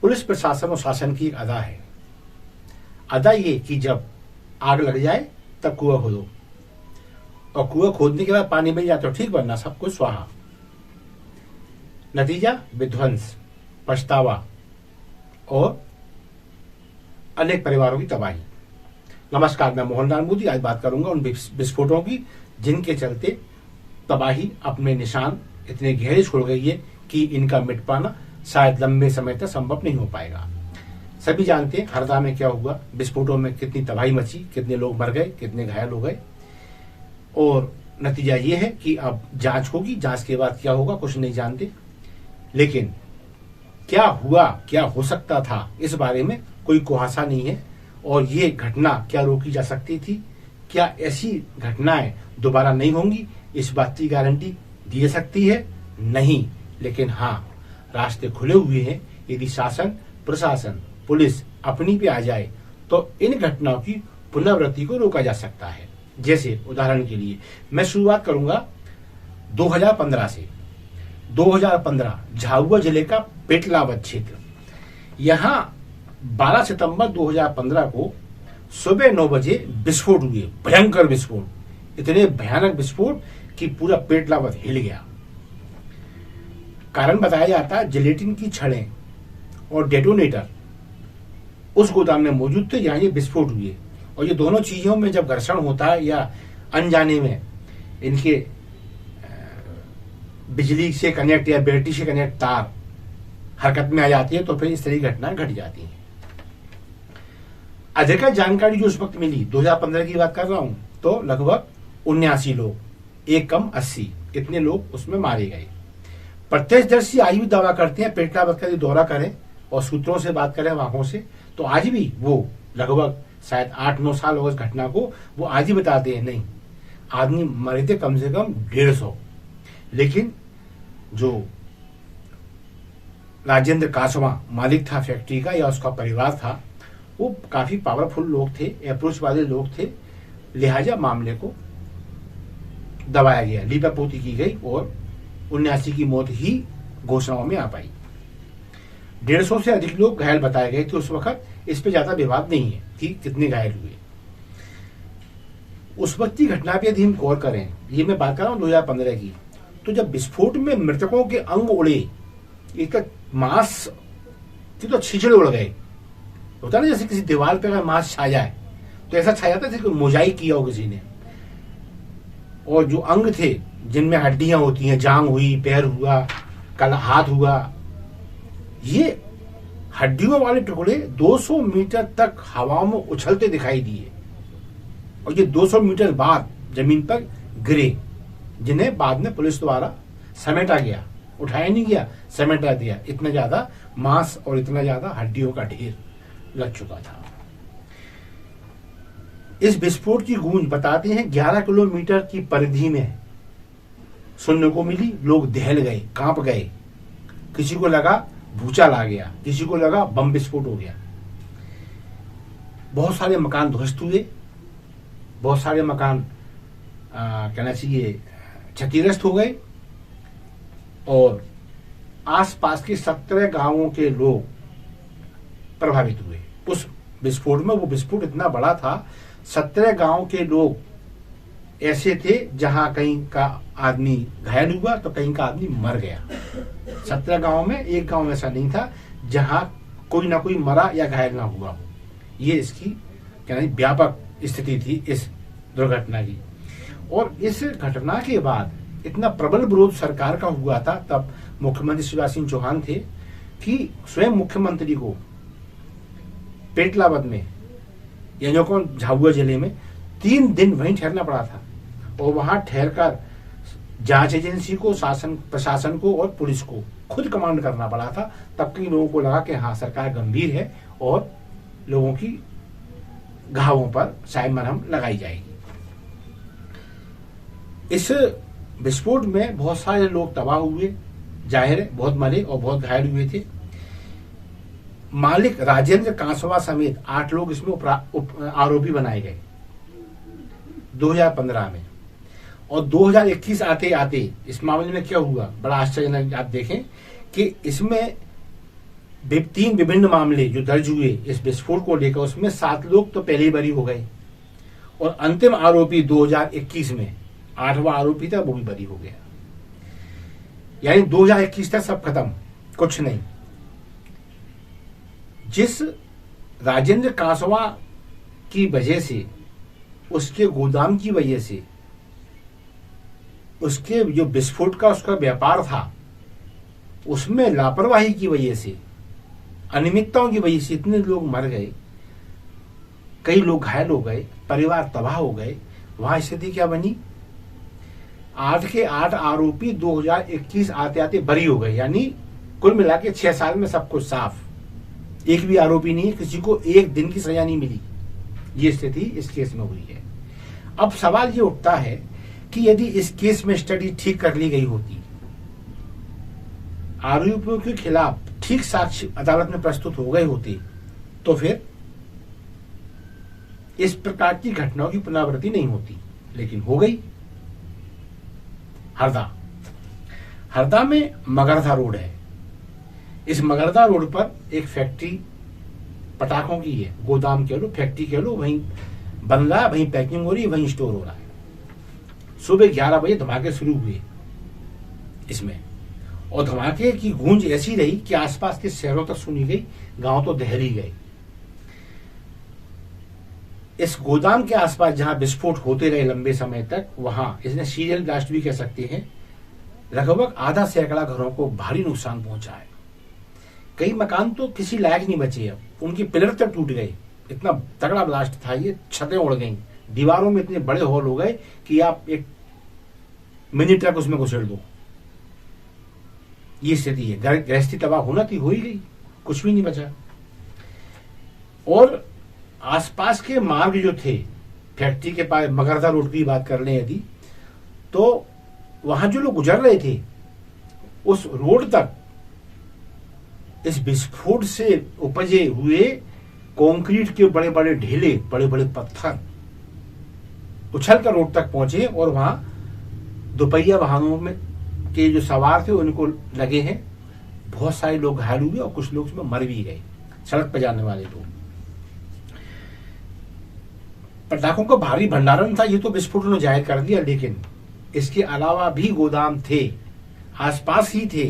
Police प्रशासन और शासन की एक अदा है। अदा ये कि जब आग लग जाए तब कुआं खोदो, और कुआं खोदने के बाद पानी मिल जाए तो ठीक, वरना सब कुछ स्वाहा। नतीजा विध्वंस, पछतावा और अनेक परिवारों की तबाही। नमस्कार, मैं मोहनलाल मोदी आज बात करूंगा उन विस्फोटों की जिनके चलते तबाही अपने निशान इतने गहरे छोड़ गई है कि इनका मिट पाना शायद लंबे समय तक संभव नहीं हो पाएगा। सभी जानते हैं हरदा में क्या हुआ, विस्फोटों में कितनी तबाही मची, कितने लोग मर गए, कितने घायल हो गए, और नतीजा ये है कि अब जांच होगी, जांच के बाद क्या होगा कुछ नहीं जानते। लेकिन क्या हुआ, क्या हो सकता था, इस बारे में कोई कुहासा नहीं है। और ये घटना क्या रोकी जा सकती थी, क्या ऐसी घटनाएं दोबारा नहीं होंगी, इस बात की गारंटी दी जा सकती है? नहीं। लेकिन हाँ, रास्ते खुले हुए हैं। यदि शासन, प्रशासन, पुलिस अपनी पे आ जाए तो इन घटनाओं की पुनरावृत्ति को रोका जा सकता है। जैसे उदाहरण के लिए मैं शुरुआत करूंगा 2015 से। 2015 झाबुआ जिले का पेटलावद क्षेत्र, यहां 12 सितंबर 2015 को सुबह 9 बजे विस्फोट हुए, भयंकर विस्फोट, इतने भयानक विस्फोट कि पूरा पेटलावद हिल गया। कारण बताया जाता है जिलेटिन की छड़ें और डेटोनेटर उस गोदाम में मौजूद थे जहां ये विस्फोट हुए। और ये दोनों चीजों में जब घर्षण होता है या अनजाने में इनके बिजली से कनेक्ट या बैटरी से कनेक्ट तार हरकत में आ जाती है तो फिर इस तरह की घटनाएं घट जाती हैं। अधिकतर जानकारी जो उस वक्त मिली, 2015 की बात कर रहा हूं, तो लगभग 79 लोग, एक कम 80, इतने लोग उसमें मारे गए। प्रत्यक्षदर्शी आज भी दावा करते हैं, पेटलावद का दौरा करें और सूत्रों से बात करें वहां से, तो आज भी वो लगभग शायद 8-9 साल हो इस घटना को, वो आज ही बताते हैं नहीं, आदमी मरे थे कम से कम 150। लेकिन जो राजेंद्र कासवा मालिक था फैक्ट्री का या उसका परिवार था, वो काफी पावरफुल लोग थे, अप्रोच वाले लोग थे, लिहाजा मामले को दबाया गया, लीपापोती की गई और 79 की मौत ही घोषणाओं में आ पाई। 150 से अधिक लोग घायल बताए गए थे उस वक्त। इस पे ज्यादा विवाद नहीं है कि कितने घायल हुए। उस वक्त की घटना पे यदि हम गौर करें, ये मैं बात कर रहा हूं 2015 की, तो जब विस्फोट में मृतकों के अंग उड़े, इसका मांस की तो छिछड़े उड़ गए। होता ना जैसे किसी दीवार पे अगर मांस छा जाए तो ऐसा छा जाता है जैसे मोजाइक किया हो किसी ने। और जो अंग थे जिनमें हड्डियां होती हैं, जांग हुई, पैर हुआ, कल हाथ हुआ, ये हड्डियों वाले टुकड़े 200 मीटर तक हवा में उछलते दिखाई दिए और ये 200 मीटर बाद जमीन पर गिरे, जिन्हें बाद में पुलिस द्वारा समेटा गया, उठाया नहीं गया, समेटा दिया। इतना ज्यादा मांस और इतना ज्यादा हड्डियों का ढेर लग चुका था। इस विस्फोट की गूंज बताते हैं 11 किलोमीटर की परिधि में सुनने को मिली। लोग दहल गए, कांप गए, किसी को लगा भूचाल आ गया, किसी को लगा बम विस्फोट हो गया। बहुत सारे मकान ध्वस्त हुए, बहुत सारे मकान कहना चाहिए क्षतिग्रस्त हो गए और आसपास के 17 गांवों के लोग प्रभावित हुए उस विस्फोट में। वो विस्फोट इतना बड़ा था, 17 गांव के लोग ऐसे थे जहां कहीं का आदमी घायल हुआ तो कहीं का आदमी मर गया। 17 गांव में एक गांव ऐसा नहीं था जहां कोई ना कोई मरा या घायल ना हुआ हो। ये इसकी कहना व्यापक स्थिति थी इस दुर्घटना की। और इस घटना के बाद इतना प्रबल विरोध सरकार का हुआ था, तब मुख्यमंत्री शिवराज सिंह चौहान थे, कि स्वयं मुख्यमंत्री को पेटलावद में यानी को झाबुआ जिले में 3 दिन वहीं ठहरना पड़ा था और वहां ठहरकर जांच एजेंसी को, शासन प्रशासन को और पुलिस को खुद कमांड करना पड़ा था। तब कई लोगों को लगा कि हाँ, सरकार गंभीर है और लोगों की घावों पर शायद मरहम लगाई जाएगी। इस विस्फोट में बहुत सारे लोग तबाह हुए, जाहिर है बहुत मरे और बहुत घायल हुए थे। मालिक राजेंद्र कांसवा समेत 8 लोग इसमें आरोपी बनाए गए 2015 में। और 2021 आते आते इस मामले में क्या हुआ, बड़ा आश्चर्यजनक। आप देखें कि इसमें तीन विभिन्न मामले जो दर्ज हुए इस विस्फोट को लेकर, उसमें 7 लोग तो पहले ही बरी हो गए और अंतिम आरोपी 2021 में 8वां आरोपी था, वो भी बरी हो गया। यानी 2021 तक सब खत्म, कुछ नहीं। जिस राजेंद्र कांसवा की वजह से, उसके गोदाम की वजह से, उसके जो विस्फोट का उसका व्यापार था, उसमें लापरवाही की वजह से, अनियमितताओं की वजह से इतने लोग मर गए, कई लोग घायल हो गए, परिवार तबाह हो गए। वहां स्थिति क्या बनी? 8 के 8 आरोपी 2021 आते आते बरी हो गए। यानी कुल मिला के 6 साल में सब कुछ साफ, एक भी आरोपी नहीं है, किसी को एक दिन की सजा नहीं मिली। ये स्थिति इस केस में हुई है। अब सवाल ये उठता है कि यदि इस केस में स्टडी ठीक कर ली गई होती, आरोपियों के खिलाफ ठीक साक्ष्य अदालत में प्रस्तुत हो गए होते, तो फिर इस प्रकार की घटनाओं की पुनरावृत्ति नहीं होती। लेकिन हो गई। हरदा में मगरधा रोड है। इस मगरधा रोड पर एक फैक्ट्री पटाखों की है, गोदाम कह लो, फैक्ट्री कह लो, वहीं बन रहा है, वहीं पैकिंग हो रही है, वहीं स्टोर हो रहा है। सुबह 11 बजे धमाके शुरू हुए इसमें, और धमाके की गूंज ऐसी रही कि आसपास के शहरों तक सुनी गई, गांव तो दहली गए। इस गोदाम के आसपास जहां विस्फोट होते रहे लंबे समय तक, वहां इसने सीरियल ब्लास्ट भी कह सकते हैं, लगभग आधा सैकड़ा घरों को भारी नुकसान पहुंचा है। कई मकान तो किसी लायक नहीं बचे, अब उनके पिलर तक टूट गए, इतना तगड़ा ब्लास्ट था ये। छतें उड़ गई, दीवारों में इतने बड़े होल हो गए कि आप एक मिनी ट्रक उसमें घुसेड़ दो। ये स्थिति है। गृहस्थी तबाह होना थी, हो ही गई, कुछ भी नहीं बचा। और आसपास के मार्ग जो थे, फैक्ट्री के पास मगरधा रोड की बात कर लें यदि, तो वहां जो लोग गुजर रहे थे, उस रोड तक इस विस्फोट से उपजे हुए कंक्रीट के बड़े बड़े ढेले, बड़े बड़े पत्थर उछल कर रोड तक पहुंचे, और वहां दोपहिया वाहनों में के जो सवार थे उनको लगे हैं। बहुत सारे लोग घायल हुए और कुछ लोग उसमें मर भी गए, सड़क पर जाने वाले लोग। पटाखों का भारी भंडारण था, ये तो विस्फोट ने जाहिर कर दिया, लेकिन इसके अलावा भी गोदाम थे, आसपास ही थे।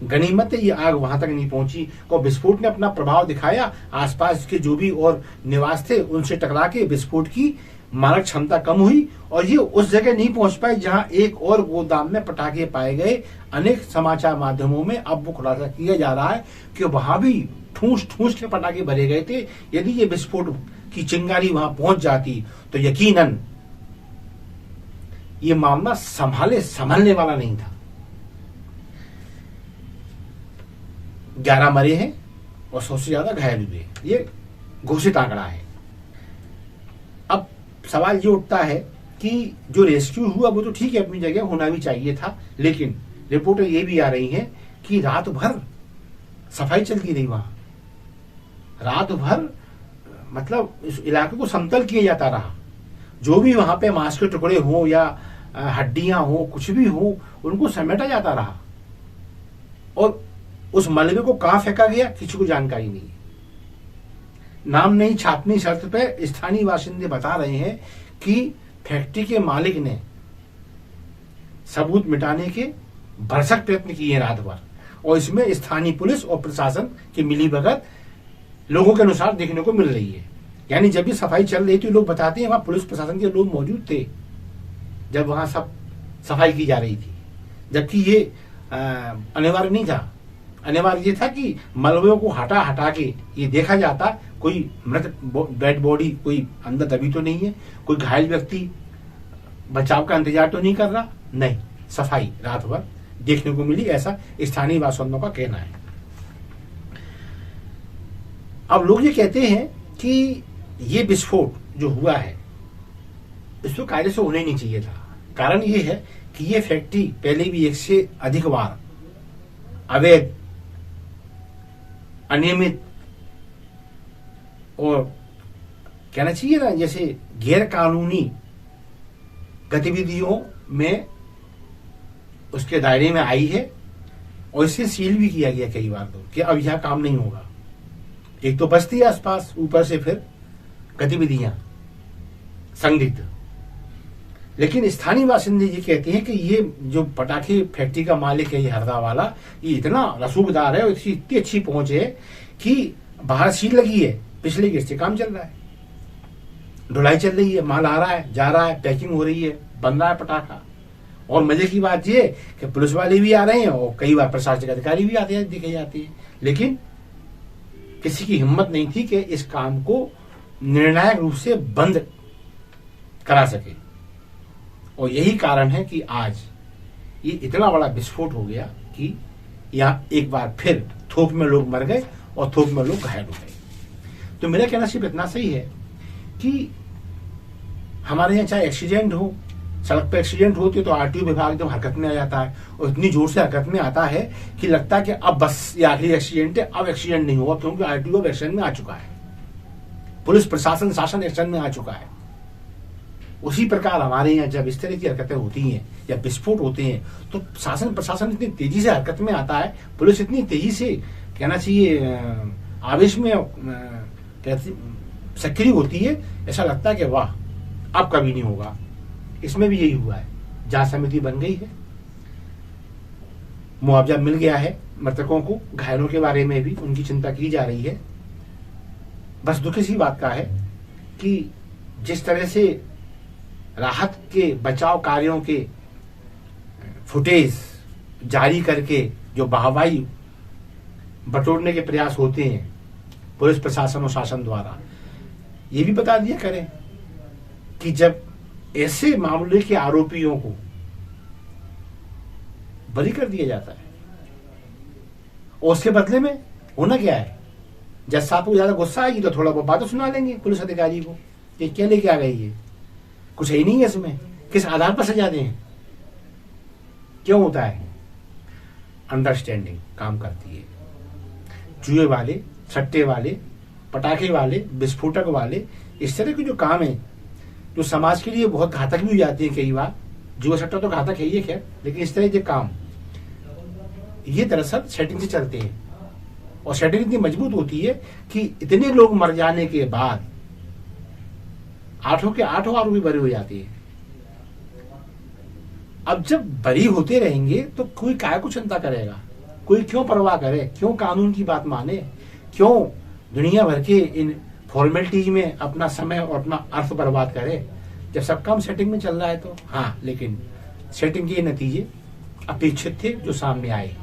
गनीमत है ये आग वहां तक नहीं पहुंची और विस्फोट ने अपना प्रभाव दिखाया। आसपास के जो भी और निवास थे उनसे टकरा के विस्फोट की मारक क्षमता कम हुई, और ये उस जगह नहीं पहुंच पाए जहां एक और गोदाम में पटाखे पाए गए। अनेक समाचार माध्यमों में अब वो खुलासा किया जा रहा है कि वहां भी ठूस ठूस के पटाखे भरे गए थे। यदि ये विस्फोट की चिंगारी वहां पहुंच जाती तो यकीनन ये मामला संभलने वाला नहीं था। 11 मरे हैं और 100 से ज्यादा घायल हुए, ये घोषित आंकड़ा है। अब सवाल ये उठता है कि जो रेस्क्यू हुआ वो तो ठीक है, अपनी जगह होना भी चाहिए था, लेकिन रिपोर्टें ये भी आ रही हैं कि रात भर सफाई चलती रही वहां। रात भर मतलब इस इलाके को समतल किया जाता रहा। जो भी वहां पे मांस के टुकड़े हो या हड्डियां हो, कुछ भी हो, उनको समेटा जाता रहा। और उस मलबे को कहां फेंका गया किसी को जानकारी नहीं। नाम नहीं छापनी शर्त पे स्थानीय बाशिंदे बता रहे हैं कि फैक्ट्री के मालिक ने सबूत मिटाने के भरसक प्रयत्न किए रात भर, और इसमें स्थानीय पुलिस और प्रशासन की मिलीभगत लोगों के अनुसार देखने को मिल रही है। यानी जब भी सफाई चल रही थी, लोग बताते हैं वहां पुलिस प्रशासन के लोग मौजूद थे जब वहां सब सफाई की जा रही थी, जबकि ये अनिवार्य नहीं था। अनिवार्य ये था कि मलबे को हटा हटा के ये देखा जाता कोई मृत डेड बॉडी कोई अंदर दबी तो नहीं है, कोई घायल व्यक्ति बचाव का इंतजार तो नहीं कर रहा। नहीं, सफाई रात भर देखने को मिली, ऐसा स्थानीय बासिंदों का कहना है। अब लोग ये कहते हैं कि ये विस्फोट जो हुआ है इसको कायदे से होना ही नहीं चाहिए था। कारण ये है कि ये फैक्ट्री पहले भी एक से अधिक बार अवैध, अनियमित और कहना चाहिए ना जैसे गैर कानूनी गतिविधियों में उसके दायरे में आई है, और इसे सील भी किया गया कई बार तो कि अब यह काम नहीं होगा। एक तो बस्ती है आसपास, ऊपर से फिर गतिविधियां संदिग्ध। लेकिन स्थानीय बासिंदे ये कहते हैं कि ये जो पटाखे फैक्ट्री का मालिक है, ये हरदा वाला, ये इतना रसूखदार है और इसकी इतनी अच्छी पहुंच है कि बाहर सील लगी है, पिछले गेट से काम चल रहा है, ढुलाई चल रही है, माल आ रहा है, जा रहा है, पैकिंग हो रही है, बन रहा है पटाखा। और मजे की बात ये कि पुलिस वाले भी आ रहे हैं और कई बार प्रशासनिक अधिकारी भी आते हैं, दिखे जाते हैं, लेकिन किसी की हिम्मत नहीं थी कि इस काम को निर्णायक रूप से बंद करा सके। और यही कारण है कि आज ये इतना बड़ा विस्फोट हो गया कि यहाँ एक बार फिर थोक में लोग मर गए और थोक में लोग घायल हो गए। तो मेरा कहना सिर्फ इतना सही है कि हमारे यहाँ चाहे एक्सीडेंट हो, सड़क पर एक्सीडेंट होती है तो आरटीओ विभाग एकदम हरकत में आ जाता है और इतनी जोर से हरकत में आता है कि लगता है कि अब बस ये आखिरी एक्सीडेंट है, अब एक्सीडेंट नहीं होगा, क्योंकि आरटीओ अब एक्शन में आ चुका है, पुलिस प्रशासन शासन एक्शन में आ चुका है। उसी प्रकार हमारे यहाँ जब इस तरह की हरकतें होती हैं या विस्फोट होते हैं तो शासन प्रशासन इतनी तेजी से हरकत में आता है, पुलिस इतनी तेजी से, कहना चाहिए आवेश में सक्रिय होती है, ऐसा लगता है कि वाह अब कभी नहीं होगा। इसमें भी यही हुआ है, जांच समिति बन गई है, मुआवजा मिल गया है मृतकों को, घायलों के बारे में भी उनकी चिंता की जा रही है। बस दुख इसी बात का है कि जिस तरह से राहत के बचाव कार्यों के फुटेज जारी करके जो वाहवाही बटोरने के प्रयास होते हैं पुलिस प्रशासन और शासन द्वारा, ये भी बता दिया करें कि जब ऐसे मामले के आरोपियों को बरी कर दिया जाता है और उसके बदले में होना क्या है, जज साहब को ज्यादा गुस्सा आएगी तो थोड़ा बहुत बातें सुना लेंगे पुलिस अधिकारी को, ये क्या लेके आ गई, ये कुछ है ही नहीं है इसमें, किस आधार पर सजा दें। क्यों होता है? अंडरस्टैंडिंग काम करती है। जुए वाले, सट्टे वाले, पटाखे वाले, विस्फोटक वाले, इस तरह के जो काम है जो समाज के लिए बहुत घातक भी हो जाती है कई बार, जुआ सट्टा तो घातक है ही खैर, लेकिन इस तरह के काम ये दरअसल सेटिंग से चलते हैं और सेटिंग इतनी मजबूत होती है कि इतने लोग मर जाने के बाद 8 के 8 आरोपी बरी हो जाती है। अब जब बरी होते रहेंगे तो कोई काय को चिंता करेगा, कोई क्यों परवाह करे, क्यों कानून की बात माने, क्यों दुनिया भर के इन फॉर्मेलिटीज में अपना समय और अपना अर्थ बर्बाद करे जब सब काम सेटिंग में चल रहा है। तो हाँ, लेकिन सेटिंग के नतीजे अपेक्षित थे जो सामने आए,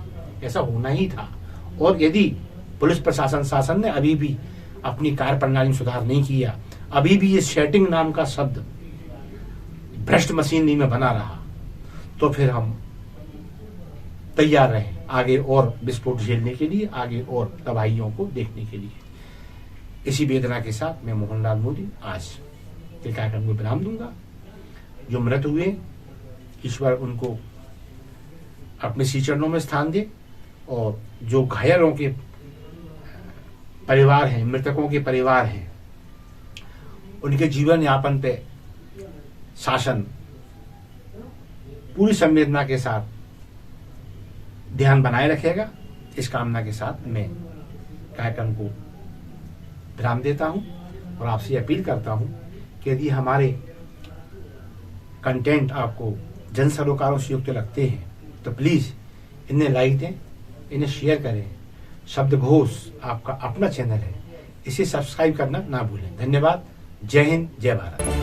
ऐसा होना ही था। और यदि पुलिस प्रशासन शासन ने अभी भी अपनी कार्य प्रणाली में सुधार नहीं किया, अभी भी ये सेटिंग नाम का शब्द भ्रष्ट मशीनरी में बना रहा, तो फिर हम तैयार रहें आगे और विस्फोट झेलने के लिए, आगे और तबाहियों को देखने के लिए। इसी वेदना के साथ मैं मोहनलाल मोदी आज के कार्यक्रम को विराम दूंगा। जो मृत हुए ईश्वर उनको अपने श्री चरणों में स्थान दे, और जो घायलों के परिवार हैं, मृतकों के परिवार हैं, उनके जीवन यापन पे शासन पूरी संवेदना के साथ ध्यान बनाए रखेगा। इस कामना के साथ मैं कार्यक्रम को विराम देता हूं और आपसे अपील करता हूं कि यदि हमारे कंटेंट आपको जन सरोकारों से युक्त लगते हैं तो प्लीज इन्हें लाइक दें, इन्हें शेयर करें। शब्दघोष आपका अपना चैनल है, इसे सब्सक्राइब करना ना भूलें। धन्यवाद। जय हिंद, जय भारत।